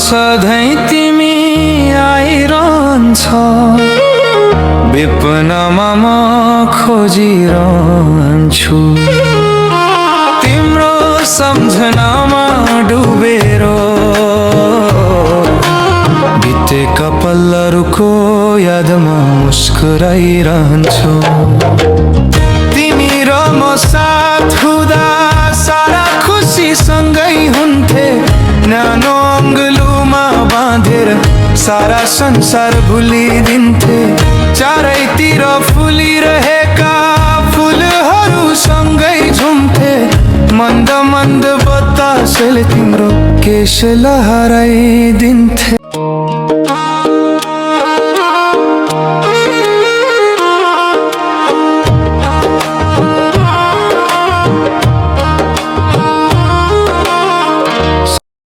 सधैँ तिमी आइरहन्छ, विपनमा म खोजिरहन्छु। तिम्रो सम्झनामा डुबेर बितेका पलहरूको यादमा मुस्कुराइरहन्छु। तिमी र म साथ हुँदा सारा खुसी सँगै हुन्थे। न्यानो अङ्गलुमा बाँधेर सारा संसार भुलिदिन्थे। चारैतिर फुलिरहेका फुलहरू सँगै झुम्थे। मन्द मन्द बतासले तिम्रो केश लहराइदिन्थे।